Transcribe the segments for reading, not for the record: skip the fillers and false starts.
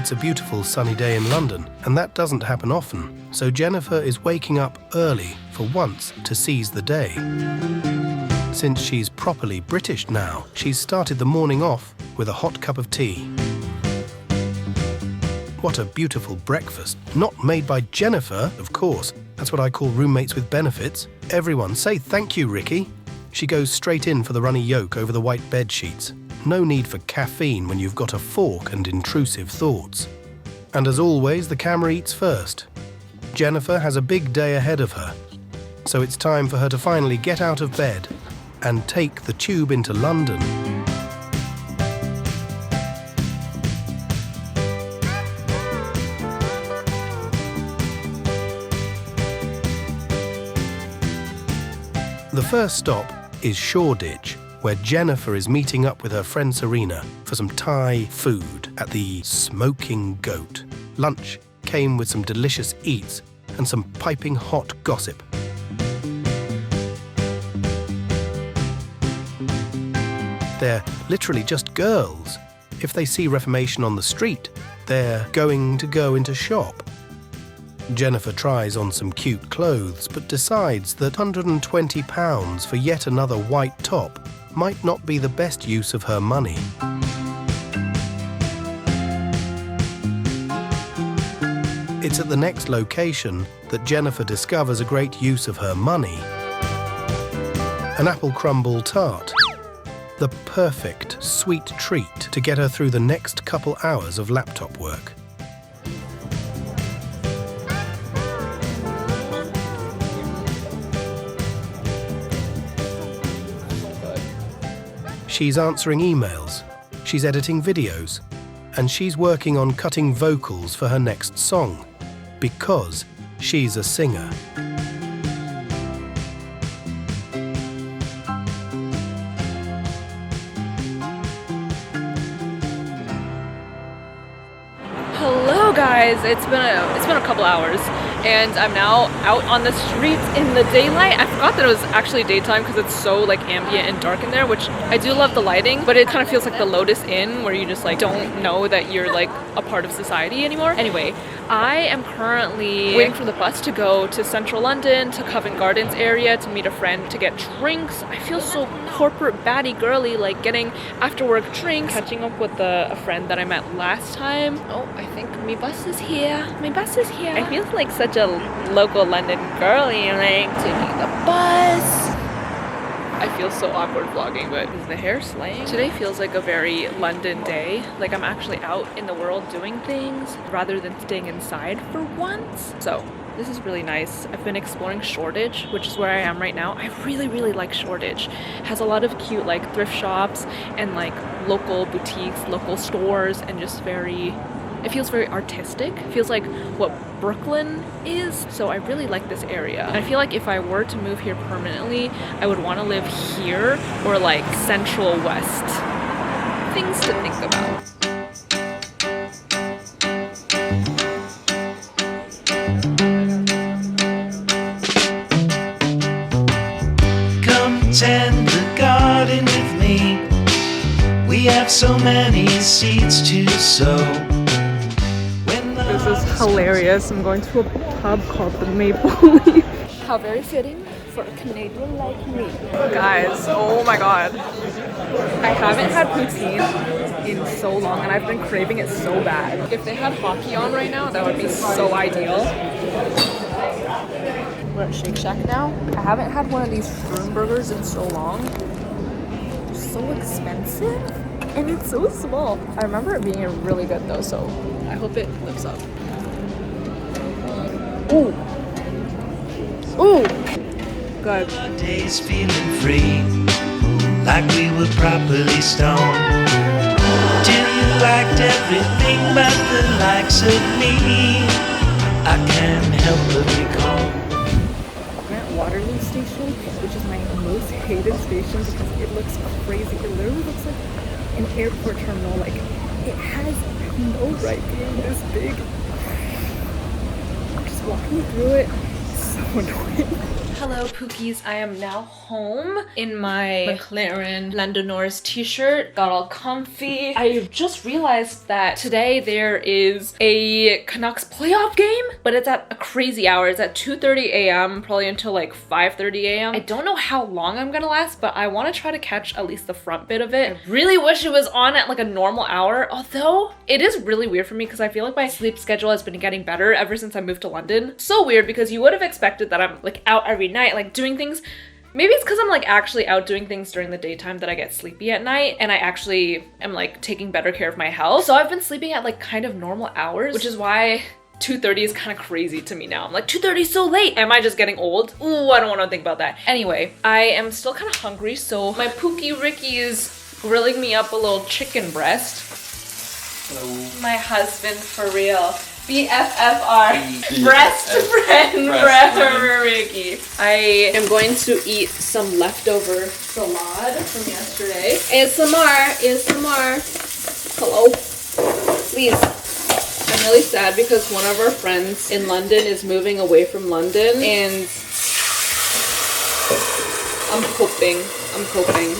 It's a beautiful sunny day in London, and that doesn't happen often, so Jennifer is waking up early for once to seize the day. Since she's properly British now, she's started the morning off with a hot cup of tea. What a beautiful breakfast. Not made by Jennifer, of course. That's what I call roommates with benefits. Everyone say thank you, Ricky. She goes straight in for the runny yolk over the white bed sheets. No need for caffeine when you've got a fork and intrusive thoughts. And as always, the camera eats first. Jennifer has a big day ahead of her. So it's time for her to finally get out of bed and take the tube into London. The first stop is Shoreditch, where Jennifer is meeting up with her friend Serena for some Thai food at the Smoking Goat. Lunch came with some delicious eats and some piping hot gossip. They're literally just girls. If they see Reformation on the street, they're going to go into shop. Jennifer tries on some cute clothes, but decides that £120 for yet another white top might not be the best use of her money. It's at the next location that Jennifer discovers a great use of her money. An apple crumble tart. The perfect sweet treat to get her through the next couple hours of laptop work. She's answering emails, she's editing videos, and she's working on cutting vocals for her next song, because she's a singer. Hello guys, it's been a couple hours and I'm now out on the streets in the daylight. I forgot that it was actually daytime because it's so like ambient and dark in there, which I do love the lighting, but it kind of feels like the Lotus Inn where you just like don't know that you're like a part of society anymore. Anyway, I am currently waiting for the bus to go to central London, to Covent Gardens area to meet a friend to get drinks. I feel so corporate baddie girly, like getting after work drinks, catching up with a friend that I met last time. Oh, I think my bus is here. My bus is here. I feel like such a local London girly, like taking the bus. I feel so awkward vlogging, but is the hair slaying? Today feels like a very London day. Like I'm actually out in the world doing things rather than staying inside for once. So this is really nice. I've been exploring Shoreditch, which is where I am right now. I really like Shoreditch. It has a lot of cute like thrift shops and like local boutiques, local stores, and just it feels very artistic. It feels like what Brooklyn is. So I really like this area. And I feel like if I were to move here permanently, I would want to live here or like Central West. Things to think about. Come tend the garden with me. We have so many seeds to sow. This is hilarious. I'm going to a pub called the Maple Leaf. How very fitting for a Canadian like me. Guys, oh my god. I haven't had poutine in so long and I've been craving it so bad. If they had hockey on right now, that would be so ideal. We're at Shake Shack now. I haven't had one of these shroom burgers in so long. They're so expensive and it's so small. I remember it being really good though, so I hope it lives up. Ooh. Ooh. Good. Days feeling free, like we were properly stoned. Till you liked everything but the likes of me. I can't help but recall. We're at Waterloo Station, which is my most hated station because it looks crazy. It literally looks like an airport terminal. Like it has no right being this big. I'm just walking through it. It's so annoying. Hello Pookies, I am now home in my McLaren Lando Norris t-shirt, got all comfy. I just realized that today there is a Canucks playoff game, but it's at a crazy hour. It's at 2:30 a.m. probably until like 5:30 a.m. I don't know how long I'm gonna last, but I want to try to catch at least the front bit of it. I really wish it was on at like a normal hour, although it is really weird for me because I feel like my sleep schedule has been getting better ever since I moved to London. So weird because you would have expected that I'm like out every night, like doing things. Maybe it's because I'm like actually out doing things during the daytime that I get sleepy at night, and I actually am like taking better care of my health. So I've been sleeping at like kind of normal hours, which is why 2:30 is kind of crazy to me now. I'm like, 2:30 is so late. Am I just getting old? Ooh, I don't want to think about that. Anyway, I am still kind of hungry, so my Pookie Ricky is grilling me up a little chicken breast. Hello. My husband, for real. BFFR. Breast friend forever, Ricky. I am going to eat some leftover salad from yesterday. ASMR, ASMR. Hello. Please. I'm really sad because one of our friends in London is moving away from London, and I'm coping.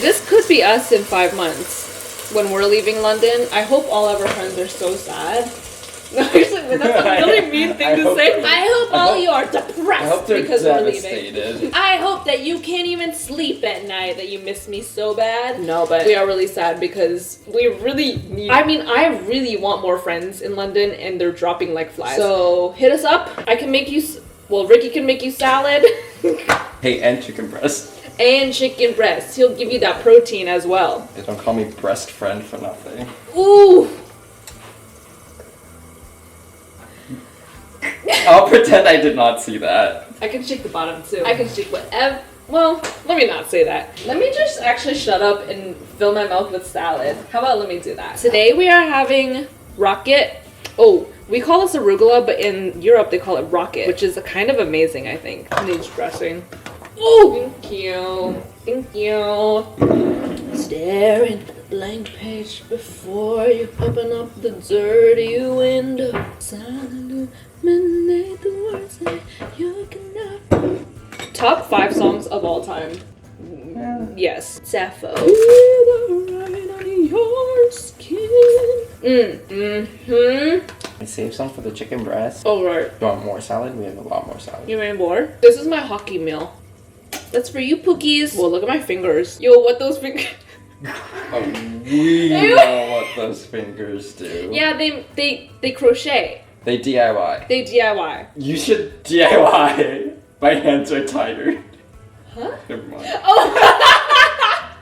This could be us in 5 months when we're leaving London. I hope all of our friends are so sad. No, actually, that's a really mean thing to say. I hope all you are depressed because we're leaving. I hope that you can't even sleep at night, that you miss me so bad. No, but we are really sad because we really need... I mean, I really want more friends in London, and they're dropping like flies. So hit us up. I can make you... Well, Ricky can make you salad. Hey, and chicken breast. And chicken breast. He'll give you that protein as well. They don't call me breast friend for nothing. Ooh! I'll pretend I did not see that. I can shake the bottom too. I can shake whatever. Well, let me not say that. Let me just actually shut up and fill my mouth with salad. How about let me do that? Today we are having rocket. Oh, we call this arugula, but in Europe they call it rocket, which is kind of amazing, I think. Needs dressing. Oh, thank you. Thank you. Staring at the blank page before you open up the dirty window. Illuminate the words that you can know. Top 5 songs of all time. Yeah. Yes. Sappho. Your skin. I saved some for the chicken breast. Oh, right. You want more salad? We have a lot more salad. You want more? This is my hockey meal. That's for you, Pookies. Whoa, look at my fingers. Yo, what those fingers... Oh, we know what those fingers do. Yeah, they crochet. They DIY. They DIY. You should DIY. My hands are tired. Huh? Never mind. Oh!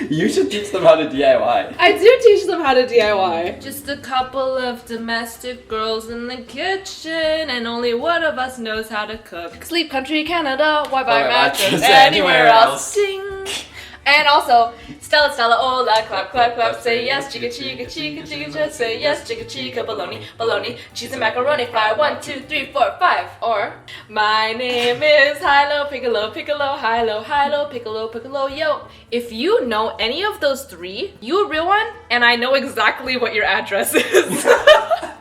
You should teach them how to DIY. I do teach them how to DIY. Just a couple of domestic girls in the kitchen, and only one of us knows how to cook. Sleep Country Canada, why buy mattress anywhere else? Ding! And also, Stella, Stella, hola, clap, clap, clap, say yes, chica, chica, chica, chica, just say yes, chica, chica, bologna, bologna, cheese and macaroni, fry, 1, 2, 3, 4, 5. Or, my name is Hilo, Piccolo, Piccolo, Hilo, Hilo, Piccolo, Piccolo, yo. If you know any of those 3, you a real one, and I know exactly what your address is.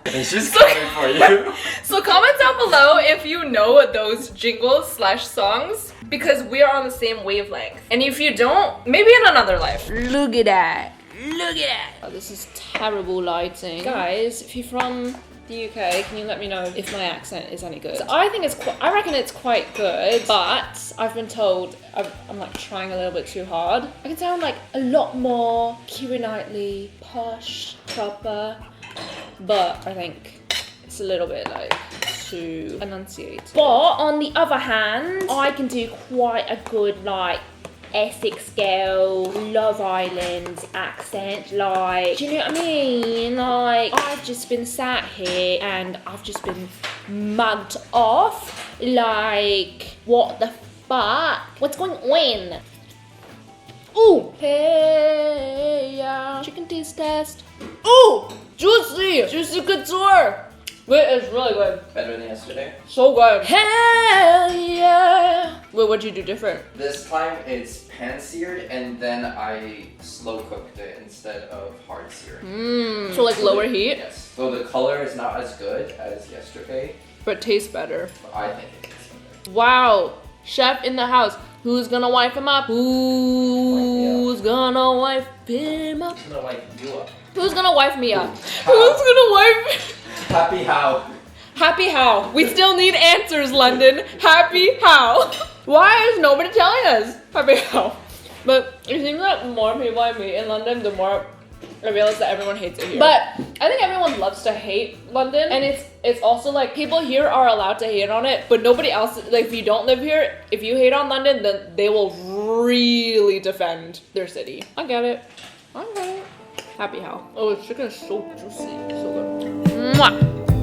It's just coming for you. So comment down below if you know those jingles/songs, because we are on the same wavelength. And if you don't, maybe in another life. Look at that. Look at that. Oh, this is terrible lighting. Guys, if you're from the UK, can you let me know if my accent is any good? So I reckon it's quite good, but I've been told I'm like trying a little bit too hard. I can sound like a lot more Keira Knightley, posh, proper, but I think it's a little bit like too enunciated. But on the other hand, I can do quite a good like Essex girl, Love Island accent, like, do you know what I mean? Like, I've just been sat here and I've just been mugged off. Like, what the fuck? What's going on? Ooh! Hey, yeah. Chicken taste test. Ooh! Juicy! Juicy couture! Wait, it's really good. Better than yesterday? So good. Hell yeah! Wait, what'd you do different? This time it's pan-seared and then I slow-cooked it instead of hard-seared. So like lower heat? Yes. So the color is not as good as yesterday. But it tastes better. But I think it tastes better. Wow. Chef in the house. Who's gonna wipe him up? Who's gonna wipe him up? I'm gonna wipe you up. Who's gonna wipe me up? Who's gonna wipe? Happy how? Happy how? We still need answers, London. Happy how? Why is nobody telling us? Happy how? But it seems like the more people I meet in London, the more I realize that everyone hates it here. But I think everyone loves to hate London, and it's also like people here are allowed to hate on it, but nobody else. Like if you don't live here, if you hate on London, then they will really defend their city. I get it. I get it. Happy how? Oh, the chicken is so juicy, so good. Mwah.